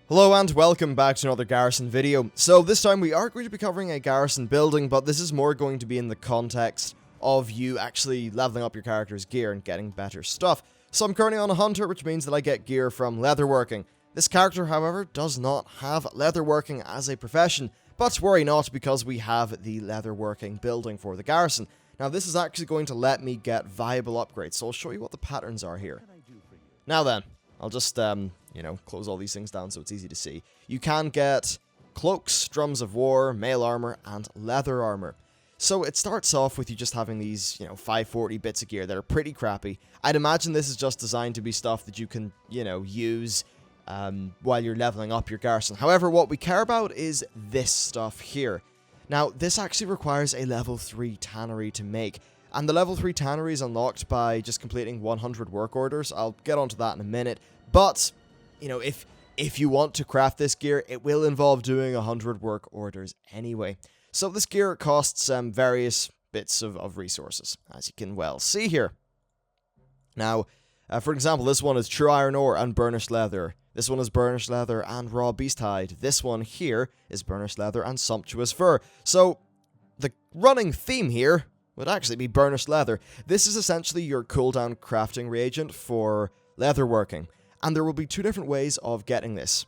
Hello and welcome back to another Garrison video. So this time we are going to be covering a Garrison building, but this is more going to be in the context of you actually leveling up your character's gear and getting better stuff. So I'm currently on a hunter, which means that I get gear from leatherworking. This character, however, does not have leatherworking as a profession, but worry not because we have the leatherworking building for the Garrison. Now this is actually going to let me get viable upgrades, so I'll show you what the patterns are here. Now then, I'll just, close all these things down so it's easy to see. You can get cloaks, drums of war, mail armor, and leather armor. So it starts off with you just having these, 540 bits of gear that are pretty crappy. I'd imagine this is just designed to be stuff that you can, use while you're leveling up your Garrison. However, what we care about is this stuff here. Now, this actually requires a level 3 tannery to make. And the level 3 tannery is unlocked by just completing 100 work orders. I'll get onto that in a minute. But, if you want to craft this gear, it will involve doing 100 work orders anyway. So this gear costs various bits of resources, as you can well see here. Now, for example, this one is true iron ore and burnished leather. This one is burnished leather and raw beast hide. This one here is burnished leather and sumptuous fur. So, the running theme here would actually be burnished leather. This is essentially your cooldown crafting reagent for leatherworking. And there will be two different ways of getting this.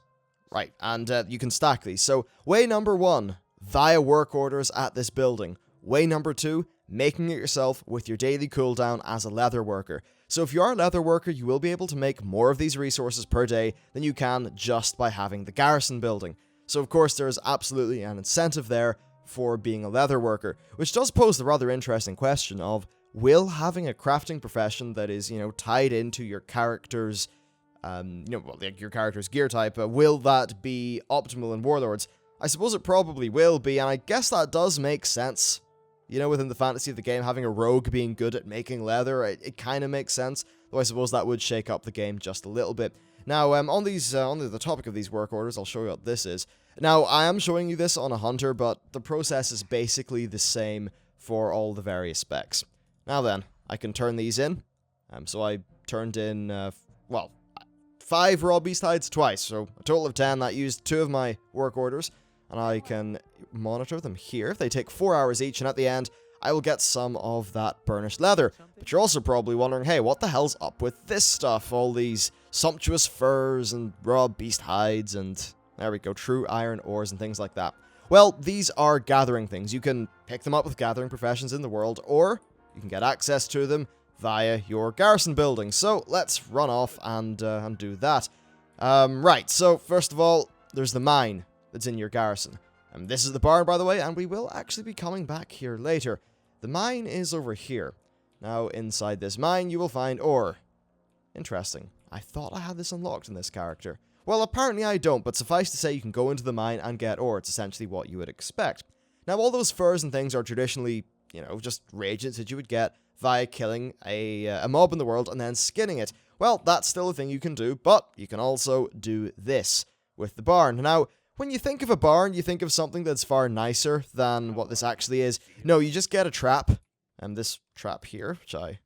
Right, and you can stack these. So, way number 1, via work orders at this building. Way number 2, making it yourself with your daily cooldown as a leather worker. So if you are a leather worker, you will be able to make more of these resources per day than you can just by having the Garrison building. So of course there is absolutely an incentive there for being a leather worker, which does pose the rather interesting question of, will having a crafting profession that is, tied into your character's your character's gear type, will that be optimal in Warlords? I suppose it probably will be, and I guess that does make sense. Within the fantasy of the game, having a rogue being good at making leather, it kind of makes sense, though I suppose that would shake up the game just a little bit. Now, on the topic of these work orders, I'll show you what this is. Now, I am showing you this on a hunter, but the process is basically the same for all the various specs. Now then, I can turn these in. So I turned in, 5 raw beast hides twice, so a total of 10. That used 2 of my work orders. And I can monitor them here. They take 4 hours each, and at the end, I will get some of that burnished leather. But you're also probably wondering, hey, what the hell's up with this stuff? All these sumptuous furs and raw beast hides and, there we go, true iron ores and things like that. Well, these are gathering things. You can pick them up with gathering professions in the world, or you can get access to them via your Garrison building. So let's run off and do that. Right, so first of all, there's the mine that's in your Garrison. And this is the barn, by the way, and we will actually be coming back here later. The mine is over here. Now, inside this mine, you will find ore. Interesting. I thought I had this unlocked in this character. Well, apparently I don't, but suffice to say you can go into the mine and get ore. It's essentially what you would expect. Now, all those furs and things are traditionally, just reagents that you would get via killing a mob in the world and then skinning it. Well, that's still a thing you can do, but you can also do this with the barn. Now, when you think of a barn, you think of something that's far nicer than what this actually is. No, you just get a trap, and this trap here, which I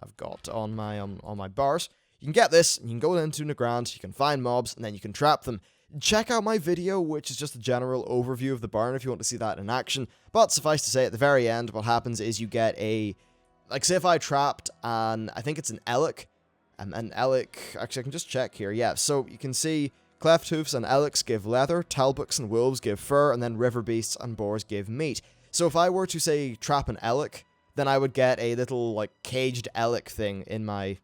have got on my bars. You can get this, and you can go into Nagrand, you can find mobs, and then you can trap them. Check out my video, which is just a general overview of the barn if you want to see that in action. But suffice to say, at the very end, what happens is you get say if I trapped I think it's an Elk. An Elk, actually I can just check here, yeah, so you can see cleft hoofs and Elks give leather, talbuks and wolves give fur, and then river beasts and boars give meat. So if I were to, say, trap an Elk, then I would get a little, caged Elk thing in my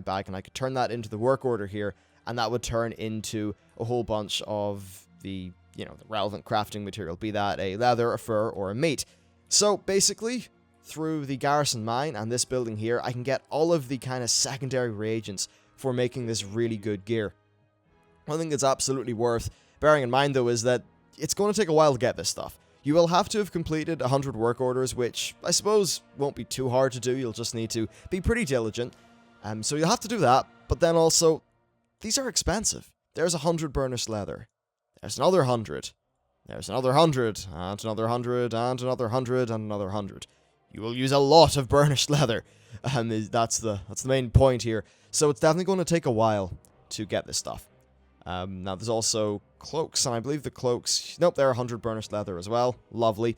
bag, and I could turn that into the work order here, and that would turn into a whole bunch of the, the relevant crafting material, be that a leather, a fur, or a meat. So, basically, through the Garrison mine and this building here, I can get all of the kind of secondary reagents for making this really good gear. One thing that's absolutely worth bearing in mind, though, is that it's going to take a while to get this stuff. You will have to have completed 100 work orders, which I suppose won't be too hard to do. You'll just need to be pretty diligent. So you'll have to do that, but then also, these are expensive. There's 100 burnished leather. There's another 100. There's another 100, and another 100, and another 100, and another 100. You will use a lot of burnished leather. That's the main point here. So it's definitely going to take a while to get this stuff. Now, there's also cloaks, and I believe the cloaks... Nope, they're 100 burnished leather as well. Lovely.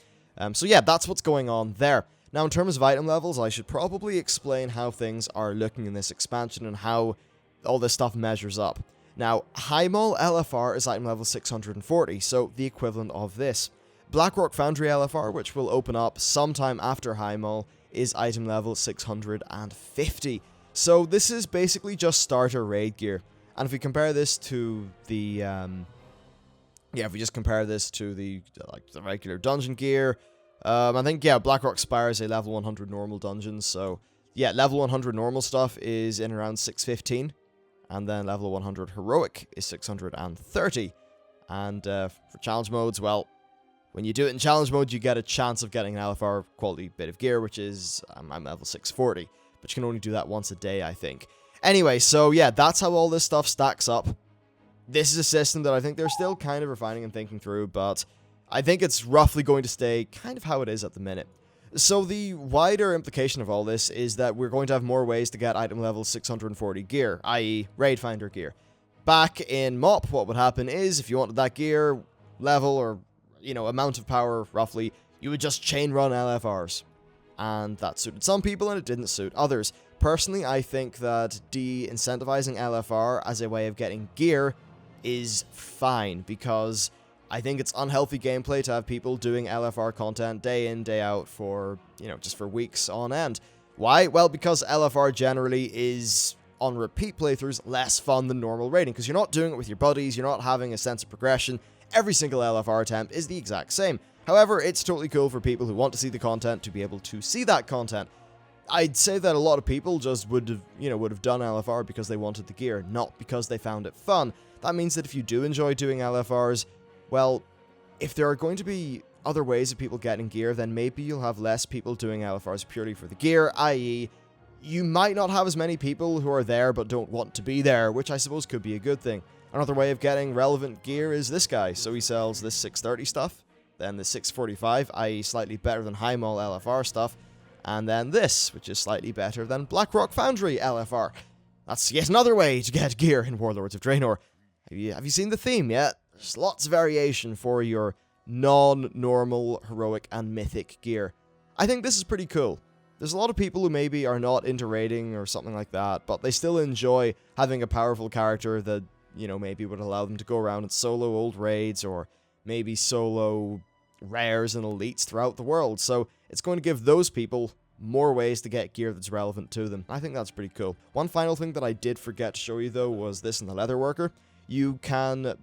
So yeah, that's what's going on there. Now, in terms of item levels, I should probably explain how things are looking in this expansion and how all this stuff measures up. Now, High Mall LFR is item level 640, so the equivalent of this. Blackrock Foundry LFR, which will open up sometime after High Mall, is item level 650. So this is basically just starter raid gear. And if we compare this to the, if we just compare this to the regular dungeon gear, I think, Blackrock Spire is a level 100 normal dungeon, so, yeah, level 100 normal stuff is in around 615, and then level 100 heroic is 630, and for challenge modes, well, when you do it in challenge mode, you get a chance of getting an LFR quality bit of gear, which is, I'm level 640, but you can only do that once a day, I think. Anyway, so yeah, that's how all this stuff stacks up. This is a system that I think they're still kind of refining and thinking through, but I think it's roughly going to stay kind of how it is at the minute. So the wider implication of all this is that we're going to have more ways to get item level 640 gear, i.e. Raid Finder gear. Back in MOP, what would happen is, if you wanted that gear level or, amount of power, roughly, you would just chain run LFRs. And that suited some people and it didn't suit others. Personally, I think that de-incentivizing LFR as a way of getting gear is fine, because I think it's unhealthy gameplay to have people doing LFR content day in, day out for, just for weeks on end. Why? Well, because LFR generally is, on repeat playthroughs, less fun than normal raiding, because you're not doing it with your buddies, you're not having a sense of progression. Every single LFR attempt is the exact same. However, it's totally cool for people who want to see the content to be able to see that content. I'd say that a lot of people just would have done LFR because they wanted the gear, not because they found it fun. That means that if you do enjoy doing LFRs, well, if there are going to be other ways of people getting gear, then maybe you'll have less people doing LFRs purely for the gear, i.e., you might not have as many people who are there but don't want to be there, which I suppose could be a good thing. Another way of getting relevant gear is this guy. So he sells this 630 stuff, then the 645, i.e. slightly better than High Mall LFR stuff, and then this, which is slightly better than Blackrock Foundry LFR. That's yet another way to get gear in Warlords of Draenor. Have you seen the theme yet? There's lots of variation for your non-normal, heroic, and mythic gear. I think this is pretty cool. There's a lot of people who maybe are not into raiding or something like that, but they still enjoy having a powerful character that, maybe would allow them to go around and solo old raids, or maybe solo rares and elites throughout the world. So it's going to give those people more ways to get gear that's relevant to them. I think that's pretty cool. One final thing that I did forget to show you, though, was this in the Leatherworker. You can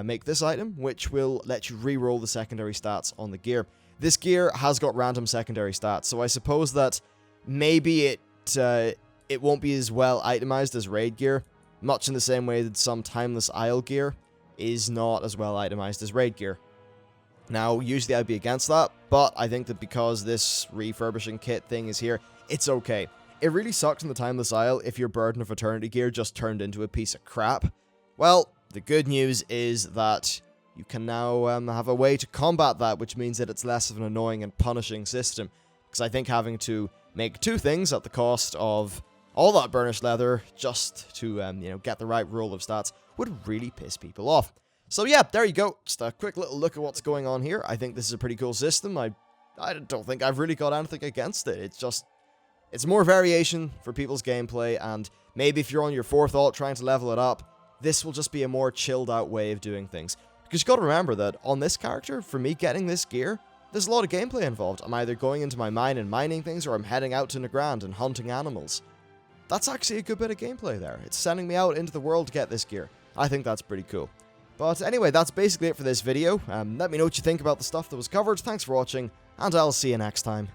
make this item, which will let you re-roll the secondary stats on the gear. This gear has got random secondary stats, so I suppose that maybe it won't be as well itemized as raid gear, much in the same way that some Timeless Isle gear is not as well itemized as raid gear. Now, usually I'd be against that, but I think that because this refurbishing kit thing is here, it's okay. It really sucks in the Timeless Isle if your Burden of Eternity gear just turned into a piece of crap. Well, the good news is that you can now have a way to combat that, which means that it's less of an annoying and punishing system. Because I think having to make two things at the cost of all that burnished leather just to, get the right roll of stats would really piss people off. So yeah, there you go. Just a quick little look at what's going on here. I think this is a pretty cool system. I don't think I've really got anything against it. It's more variation for people's gameplay, and maybe if you're on your 4th alt trying to level it up, this will just be a more chilled out way of doing things. Because you've got to remember that on this character, for me getting this gear, there's a lot of gameplay involved. I'm either going into my mine and mining things, or I'm heading out to Nagrand and hunting animals. That's actually a good bit of gameplay there. It's sending me out into the world to get this gear. I think that's pretty cool. But anyway, that's basically it for this video. Let me know what you think about the stuff that was covered. Thanks for watching, and I'll see you next time.